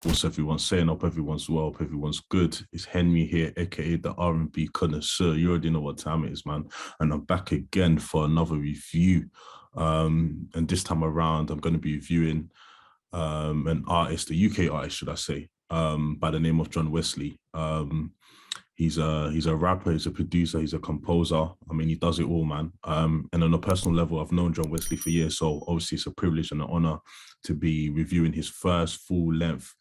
What's everyone saying? Hope everyone's well, hope everyone's good. It's Henry here, aka the R&B connoisseur. You already know what time it is, man. And I'm back again for another review. And this time around, I'm going to be reviewing an artist, a UK artist, should I say, by the name of John Wesley. He's a rapper, he's a producer, he's a composer. I mean, he does it all, man. And on a personal level, I've known John Wesley for years, so obviously it's a privilege and an honor to be reviewing his first full-length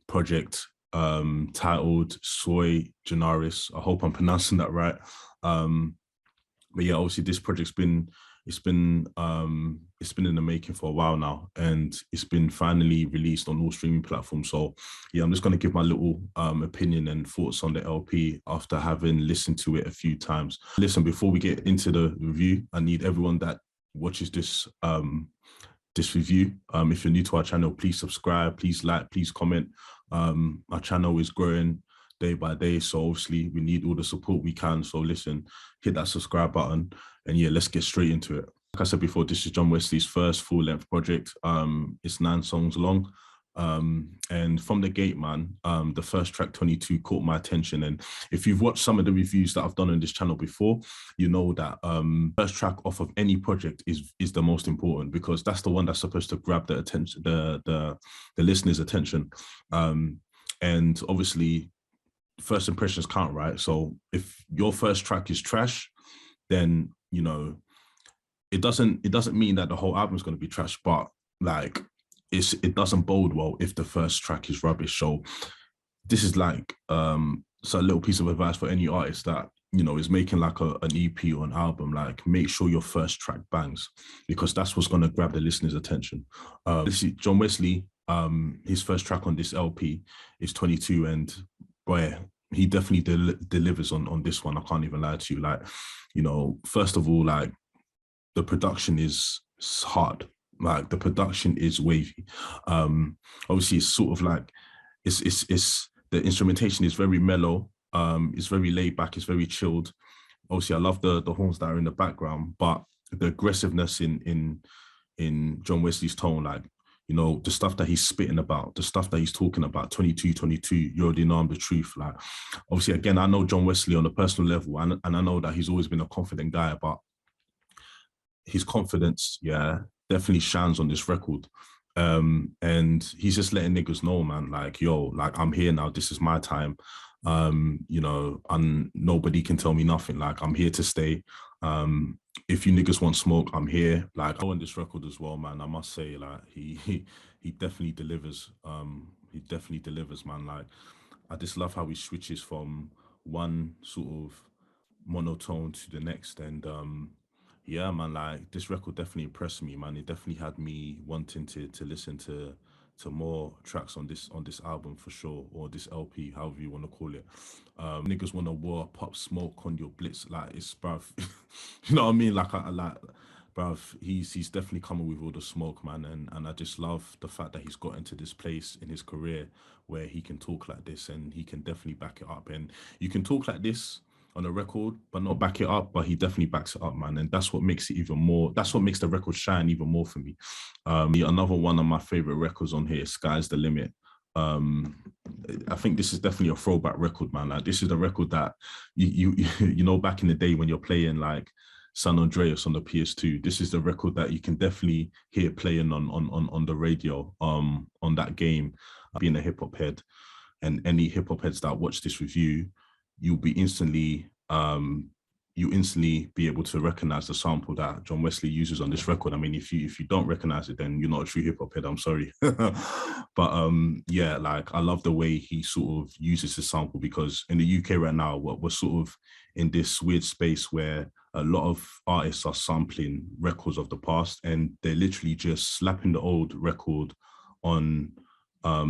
project titled Sui Generis. I hope I'm pronouncing that right. But yeah, obviously this project's been in the making for a while now, and it's been finally released on all streaming platforms. So yeah, I'm just going to give my little opinion and thoughts on the LP after having listened to it a few times. Listen, before we get into the review, I need everyone that watches this review. If you're new to our channel, please subscribe, please like, please comment. Our channel is growing day by day, so obviously we need all the support we can. So listen, hit that subscribe button, and yeah, let's get straight into it. Like I said before, this is John Wesley's first full-length project. It's 9 songs long. And from the gate, man, the first track 22 caught my attention. And if you've watched some of the reviews that I've done on this channel before, you know that first track off of any project is the most important, because that's the one that's supposed to grab the attention, the listener's attention. And obviously first impressions count, right? So if your first track is trash, then you know it doesn't mean that the whole album is going to be trash, but like it doesn't bode well if the first track is rubbish. So this is like so a little piece of advice for any artist that, you know, is making like an EP or an album. Like, make sure your first track bangs, because that's what's going to grab the listener's attention. John Wesley, his first track on this LP is 22, and boy, he definitely delivers on this one. I can't even lie to you. Like, you know, first of all, like, the production is hard. Like, the production is wavy. Obviously, it's sort of like it's the instrumentation is very mellow. It's very laid back. It's very chilled. Obviously, I love the horns that are in the background, but the aggressiveness in John Wesley's tone, like, you know, the stuff that he's spitting about, the stuff that he's talking about, 22, you already know I'm the truth. Like, obviously, again, I know John Wesley on a personal level, and I know that he's always been a confident guy, but his confidence, yeah, definitely shines on this record. And he's just letting niggas know, man, like, yo, like, I'm here now, this is my time. You know, and nobody can tell me nothing. Like, I'm here to stay. If you niggas want smoke, I'm here. Like, on this record as well, man, I must say, like, he definitely delivers. He definitely delivers, man. Like, I just love how he switches from one sort of monotone to the next. And yeah, man, like, this record definitely impressed me, man. It definitely had me wanting to listen to more tracks on this album for sure, or this LP, however you want to call it. Niggas want to war, pop smoke on your blitz, like, it's bruv. You know what I mean? Like, I like, bruv, he's definitely coming with all the smoke, man. And I just love the fact that he's got into this place in his career where he can talk like this, and he can definitely back it up. And you can talk like this on a record but not back it up, but he definitely backs it up, man. And that's what makes it even more, that's what makes the record shine even more for me. Another one of my favorite records on here, Sky's the Limit. I think this is definitely a throwback record, man. Like, this is the record that you know, back in the day when you're playing like San Andreas on the PS2, this is the record that you can definitely hear playing on the radio on that game. Being a hip-hop head, and any hip-hop heads that watch this review, you'll be instantly be able to recognize the sample that John Wesley uses on this record. I mean, if you don't recognize it, then you're not a true hip hop head. I'm sorry. But yeah, like, I love the way he sort of uses the sample, because in the UK right now, we're sort of in this weird space where a lot of artists are sampling records of the past, and they're literally just slapping the old record on a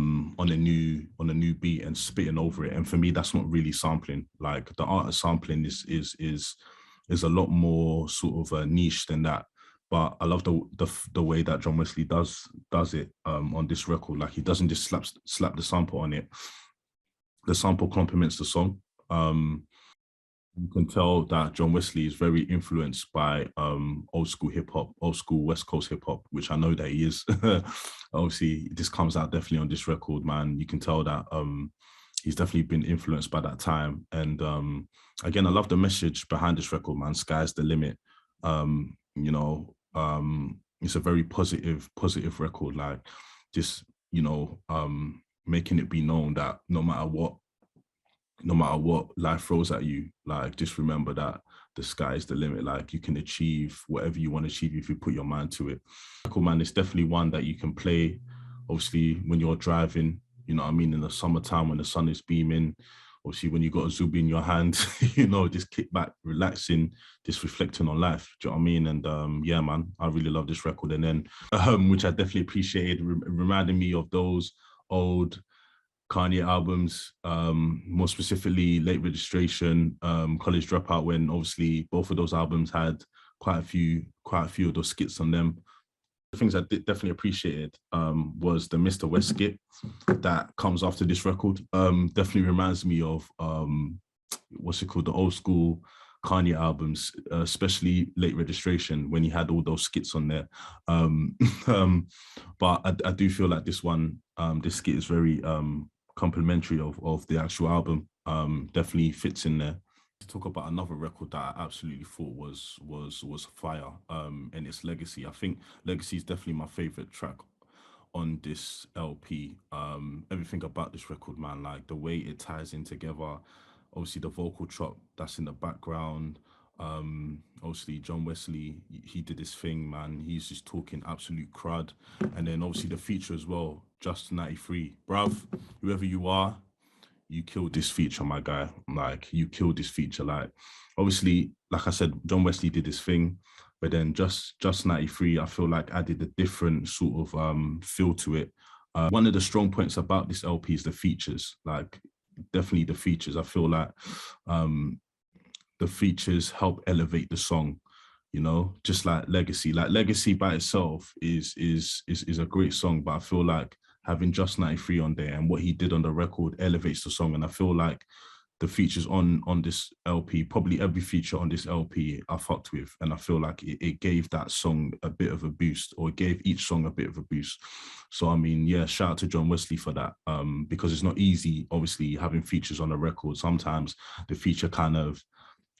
new beat and spitting over it. And for me, that's not really sampling. Like, the art of sampling is a lot more sort of niche than that. But I love the way that John Wesley does it on this record. Like, he doesn't just slap the sample on it. The sample complements the song. You can tell that John Wesley is very influenced by old school hip hop, old school West Coast hip hop, which I know that he is. Obviously, this comes out definitely on this record, man. You can tell that he's definitely been influenced by that time. And again, I love the message behind this record, man. Sky's the limit. It's a very positive record. Like just, making it be known that no matter what life throws at you, like just remember that the sky is the limit. Like you can achieve whatever you want to achieve if you put your mind to it. Cool, man. It's definitely one that you can play, obviously, when you're driving, you know what I mean, in the summertime when the sun is beaming. Obviously, when you got a Zuby in your hand, just kick back, relaxing, just reflecting on life. Do you know what I mean? And yeah, man, I really love this record. And then, which I definitely appreciated, reminding me of those old Kanye albums, more specifically Late Registration, College Dropout, when obviously both of those albums had quite a few of those skits on them. The things I definitely appreciated was the Mr. West skit that comes after this record. Definitely reminds me of what's it called, the old school Kanye albums, especially Late Registration, when he had all those skits on there. But I do feel like this one, this skit is very complimentary of the actual album. Definitely fits in there. To talk about another record that I absolutely thought was fire, and its Legacy. I think Legacy is definitely my favorite track on this LP. Everything about this record, man, like the way it ties in together. Obviously, the vocal chop that's in the background. Obviously, John Wesley, he did his thing, man. He's just talking absolute crud. And then obviously the feature as well, Just 93. Bruv, whoever you are, you killed this feature, my guy. Like, you killed this feature. Like, obviously, like I said, John Wesley did his thing, but then just 93, I feel like added a different sort of feel to it. One of the strong points about this LP is the features. Like, definitely the features. I feel like the features help elevate the song, just like Legacy. Like Legacy by itself is a great song, but I feel like having Just 93 on there and what he did on the record elevates the song. And I feel like the features on this LP, probably every feature on this LP I fucked with. And I feel like it gave that song a bit of a boost, or it gave each song a bit of a boost. So, I mean, yeah, shout out to John Wesley for that, because it's not easy, obviously, having features on a record. Sometimes the feature kind of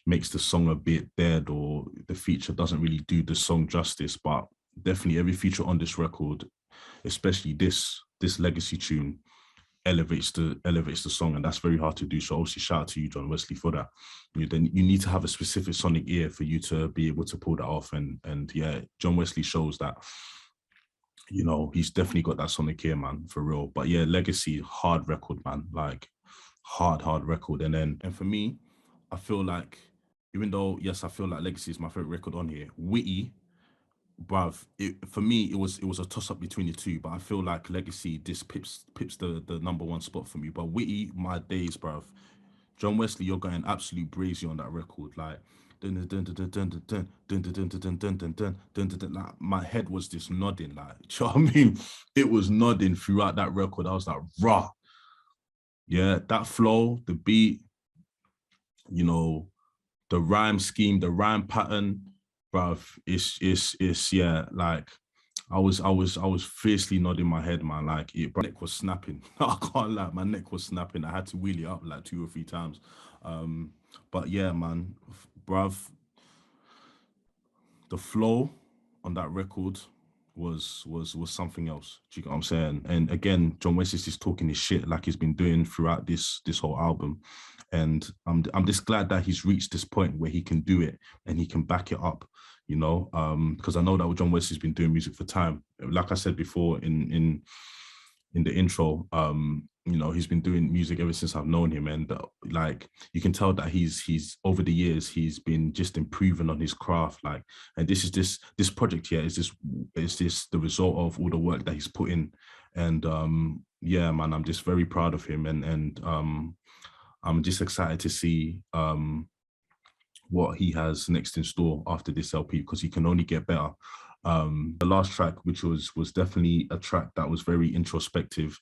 makes the song a bit dead, or the feature doesn't really do the song justice. But definitely every feature on this record, especially this Legacy tune, elevates the song, and that's very hard to do. So obviously shout out to you, John Wesley, for that. You need to have a specific sonic ear for you to be able to pull that off. And yeah, John Wesley shows that, he's definitely got that sonic ear, man, for real. But yeah, Legacy, hard record, man. Like hard record. And for me, I feel like, even though yes, I feel like Legacy is my favorite record on here, Witty, bruv, for me it was a toss up between the two, but I feel like Legacy this pips the number one spot for me. But Witty, my days, bruv. John Wesley, you're going absolute brazy on that record, like. Like my head was just nodding, like, do you know what I mean? It was nodding throughout that record. I was like, rah, yeah, that flow, the beat, the rhyme scheme, the rhyme pattern, bruv, it's yeah, like I was fiercely nodding my head, man. Like my neck was snapping. I can't lie, my neck was snapping. I had to wheel it up like 2 or 3 times. But yeah, man, bruv, the flow on that record was something else. Do you get what I'm saying? And again, John West is just talking his shit like he's been doing throughout this whole album. And I'm just glad that he's reached this point where he can do it and he can back it up, because I know that John West has been doing music for time. Like I said before in the intro, he's been doing music ever since I've known him, and like you can tell that he's over the years he's been just improving on his craft. Like, and this project here is this the result of all the work that he's put in, and yeah, man, I'm just very proud of him, and I'm just excited to see what he has next in store after this LP, because he can only get better. The last track, which was definitely a track that was very introspective,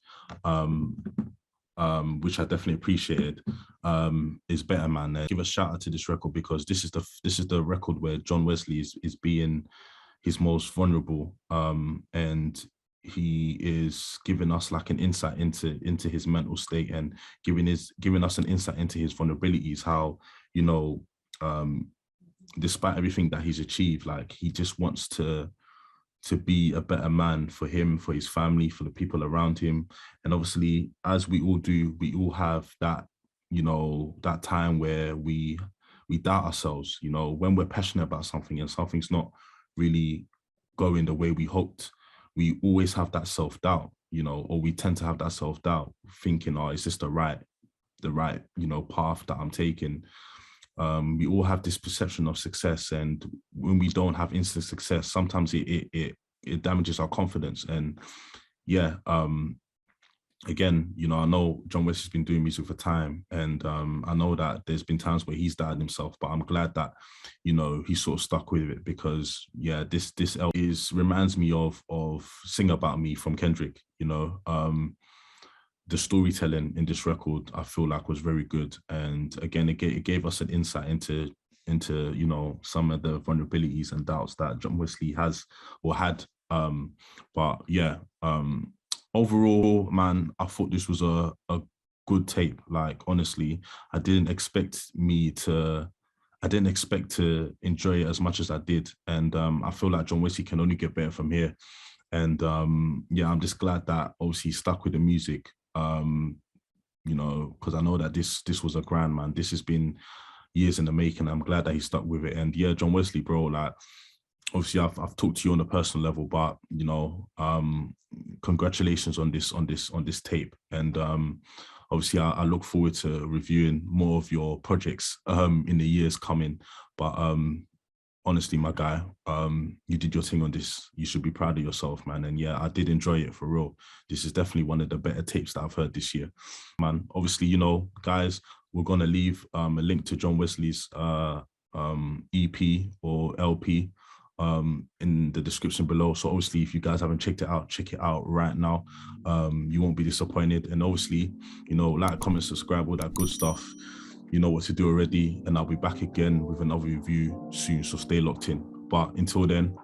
which I definitely appreciated, is better, man. Give a shout out to this record because this is the record where John Wesley is being his most vulnerable, and he is giving us like an insight into his mental state and giving us an insight into his vulnerabilities. How, you know, despite everything that he's achieved, like he just wants to be a better man for him, for his family, for the people around him. And obviously, as we all do, we all have that, you know, that time where we doubt ourselves, you know, when we're passionate about something and something's not really going the way we hoped, we always have that self-doubt, you know, or we tend to have that self-doubt thinking, oh, is this the right, you know, path that I'm taking? We all have this perception of success, and when we don't have instant success, sometimes it damages our confidence. And yeah, again, you know, I know John West has been doing music for time, and I know that there's been times where he's doubted himself, but I'm glad that, you know, he sort of stuck with it because yeah, this album reminds me of "Sing About Me" from Kendrick. You know, the storytelling in this record I feel like was very good, and again it gave us an insight into you know some of the vulnerabilities and doubts that John Wesley has or had. But yeah, overall, man, I thought this was a good tape. Like honestly, I didn't expect to enjoy it as much as I did, and I feel like John Wesley can only get better from here. And yeah, I'm just glad that obviously he stuck with the music. You know, because I know that this was a grind, man. This has been years in the making. I'm glad that he stuck with it. And yeah, John Wesley, bro, like obviously I've talked to you on a personal level, but you know, congratulations on this tape. And obviously I look forward to reviewing more of your projects in the years coming. But honestly, my guy, you did your thing on this. You should be proud of yourself, man. And yeah, I did enjoy it for real. This is definitely one of the better tapes that I've heard this year, man. Obviously, you know, guys, we're gonna leave a link to John Wesley's EP or LP in the description below. So obviously, if you guys haven't checked it out, check it out right now. You won't be disappointed. And obviously, you know, like, comment, subscribe, all that good stuff. You know what to do already, and I'll be back again with another review soon, so stay locked in. But until then,